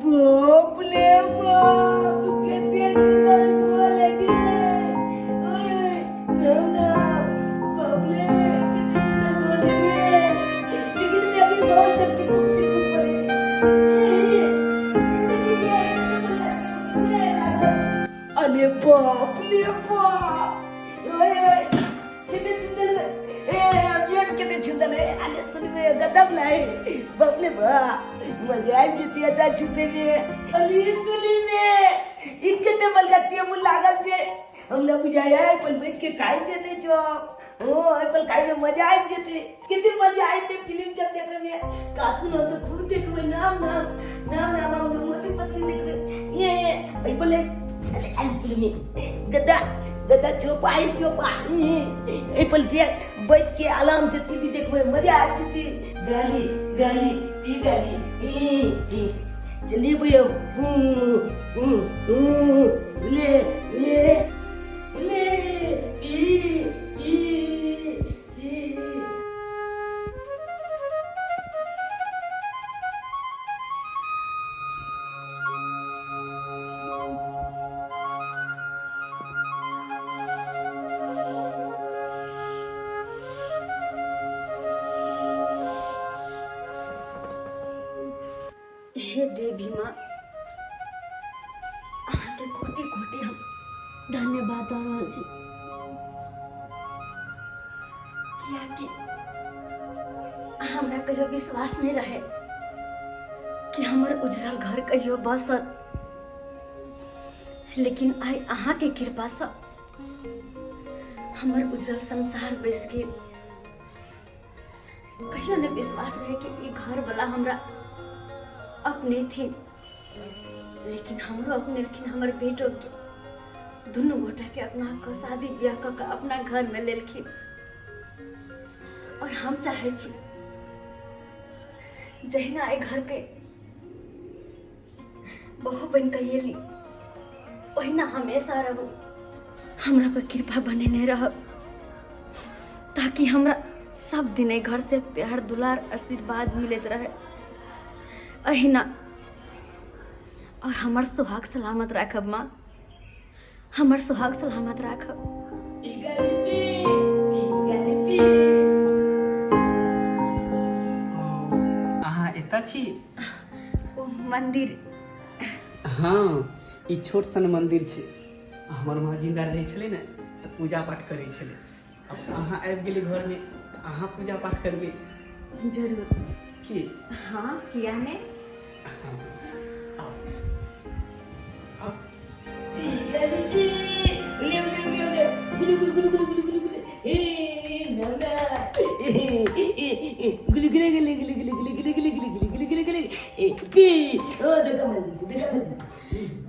बाप रे बाप कितने सुंदर गोल लगे ओए ना बाप रे कितने सुंदर गोल लगे लेकिन मैं अभी बहुत चिपचिप पड़ी अरे बाप रे बाप ओए ओए कितने सुंदर अभियान कितने सुंदर है अरे तुम्हें गदम लाए बाप रे बाप मजा जीती आता छुते में अली तुली में इनके ते बल जाती है मुल लागल से हम लोग बुझाया है पर बेच के काई देते जो ओ पर काई में मजा आई जेते कितनी मजा आई थे फिल्म जब देखा में कार्टून हम तो खूब देख में नाम हम तो मोती पतली देख में ये पर अरे अली तुली में गदा चोपा ए पर देख बैठ के आराम से टीवी देख में मजा आती थी गाली चलिए भैया ले हे देवी माँ अहाँके कोटि कोटि हम धन्यवाद दऽ रहल छी कियाकि हमरा कहियो विश्वास नहीं रहे कि हमर उजरल घर कहियो बसत लेकिन आइ अहाँके कृपा से हमर उजरल संसार बस गेल कहियो नहीं विश्वास रहे कि ई घर वाला हमरा अपने थी लेकिन हमरो अपने लेकिन हमर बेटो के दोनों गोटा के अपना को शादी ब्याह कर अपना घर में लेलखिन और हम चाहे छी जहिना ए घर के बहु बन के एली ओहिना हमेशा रहू हमरा पर कृपा बनेने रहब ताकि हमरा सब दिन ए घर से प्यार दुलार आशीर्वाद मिलत रहे अहिना और हमर सुहाग सलामत राखब माँ हमर सुहाग सलामत राखब अहाँ एतऽ छी ओ मंदिर हाँ ई छोट सन मंदिर छै हमर माँ जिंदा रहै छलै ने तऽ पूजा पाठ करै छलै अब अहाँ आबि गेली घरमे अहाँ पूजा पाठ करबै जरूर की हाँ किया ने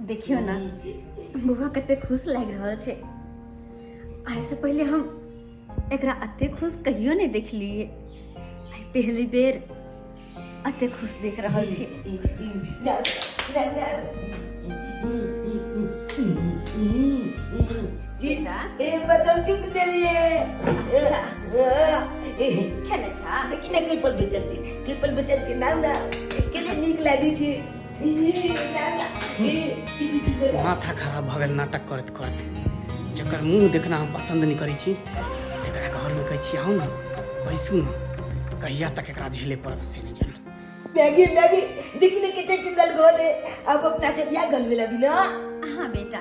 देखियो ना बुआ कते खुश लग रहा छे आइ से पहले हम एकरा अते खुश कहियो नहीं देखलिए आइ पहली बेर अते खुश देख रहा छी बदम चुप देलिए अच्छा खेले छा लेकिन कई पल बेचल छी नाम ना केले नीक लागी छी माथा खराब भऽ गेल नाटक करैत करैत जकर मुँह देखना हम पसंद नहीं करै छी एकरा घरमे कहै छी आउ ने बैसू ने कहिया तक एकरा झेले पड़त से नहीं जान मैगी देखी ना कितने चुंगल गोले अब अपना से क्या गल मिला भी ना हाँ बेटा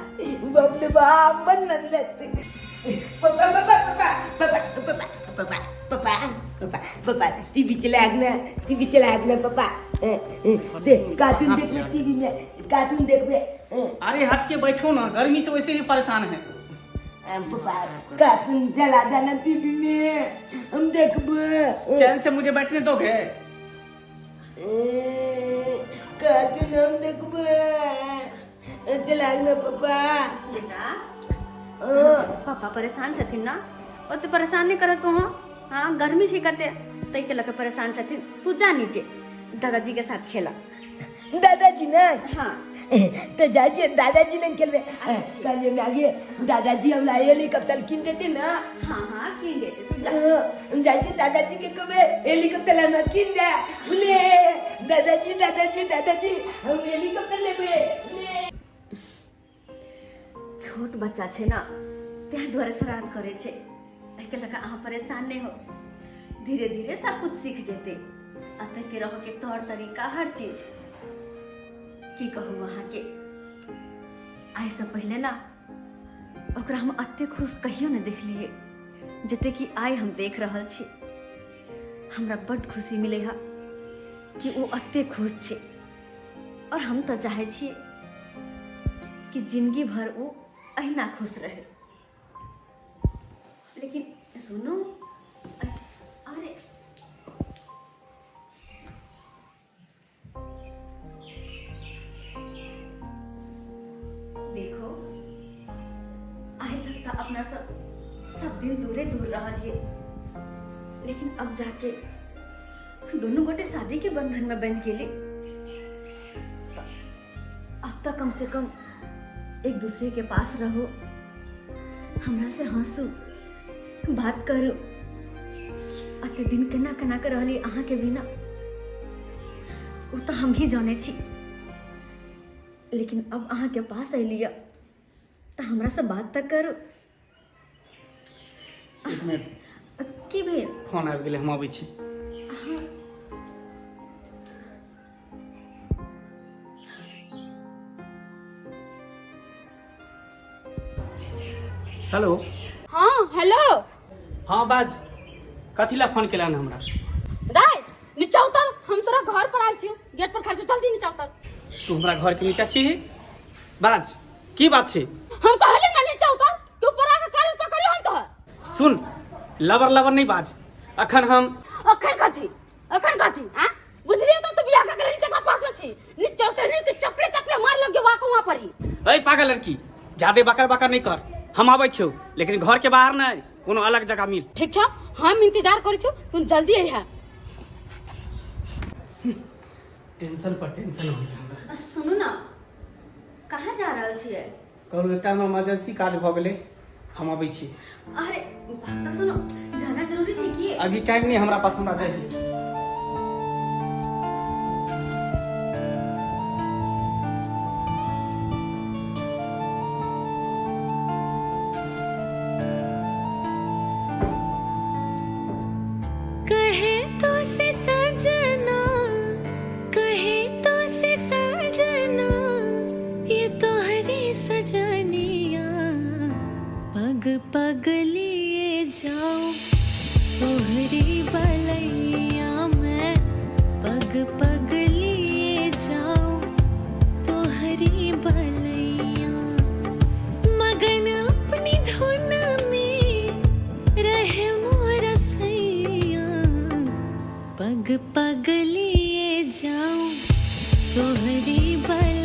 बाप रे बाप मन न लगते पापा टीवी चला ना पापा देख कार्टून देखबे टीवी में कार्टून देखबे अरे हट के बैठो ना गर्मी से वैसे ही परेशान है पापा कार्टून चला जाना टीवी में हम देखबे चैन से मुझे बैठने दोगे कार्टून हम देखबे चला ना पापा बेटा पापा परेशान छथिन ना ओते परेशान नहीं करत तू हाँ गर्मी से कते तै के लके परेशान छथिन तू जा नीचे दादाजी के साथ खेला दादाजी ना हाँ तो जाइए दादाजी ने खेलवे कल में आगे दादाजी हम लाए हेलीकॉप्टर किन देते ना। हाँ हाँ किन देते तू जा। जाइए दादाजी के कबे हेलीकॉप्टर ना किन दे बोले दादाजी दादाजी दादाजी हम हेलीकॉप्टर लेबे। छोट बच्चा छे ना त्या द्वारा शरारत करे छे एके लगा अहाँ परेशान नहीं हो धीरे धीरे सब कुछ सीख जेते अते के रहो के तौर तरीका हर चीज की कहू वहाँ के आए से पहले ना ओकरा हम अते खुश कहियो न देख लिए जते कि आए हम देख रहल छी हमरा बड़ खुशी मिले हा कि वो अते खुश छे और हम तो चाहे छी कि जिंदगी भर वो अहिना खुश रहे। लेकिन सुनो अरे देखो आए तक तो अपना सब दिन दूरे दूर रहिए लेकिन अब जाके दोनों गोटे शादी के बंधन में बन गेले अब तक कम से कम एक दूसरे के पास रहो हमरा से हंसू बात करू अते दिन केना केना कर रहली अहाँ के बिना वो तो हम ही जाने छी लेकिन अब अहाँ के पास अलिया तो हमरा से बात तक करू। एक मिनट की भेल फोन आबि गेलै हम आबै छी। हेलो हाँ हेलो हाँ बाज कथी ला फोन केला ना हमरा। दाई नीचा उतर हम तोरा घर पर आल छी गेट पर खा छी जल्दी नीचा उतर। तू हमरा घर के नीचा छी बाज की बात छै। हम कहले ना नीचा उतर तू ऊपर आके कान पकड़ियो हम तो सुन लबर लबर नहीं बाज अखन कथी हां बुझलिए तो तू बियाह का करे नीचे पास में छी नीचा उतर नी के चपले चपले मार लगे वहां पर ही। ए पागल लड़की ज्यादा बकर बकर नहीं कर हम आबै छौ लेकिन घर के बाहर नहीं कोनो अलग जगह मिल। ठीक छ हम इंतजार करै छु तू जल्दी आइहा। टेंशन पर टेंशन हो गया हमरा। सुनू ना कहाँ जा रहल छियै। कहलू एकटा में इमरजेंसी काज भ गेलै हम आबै छी। अरे बात तो सुनो जाना जरूरी छी कि अभी टाइम नहीं हमरा पास हमरा जाए। पग लिए जाऊं तोहरी बलैया मैं पग पग लिए जाऊं तोहरी बलैया मगन अपनी धुन में रहे मोर सैया पग पग लिए जाऊं तोहरी बलैया।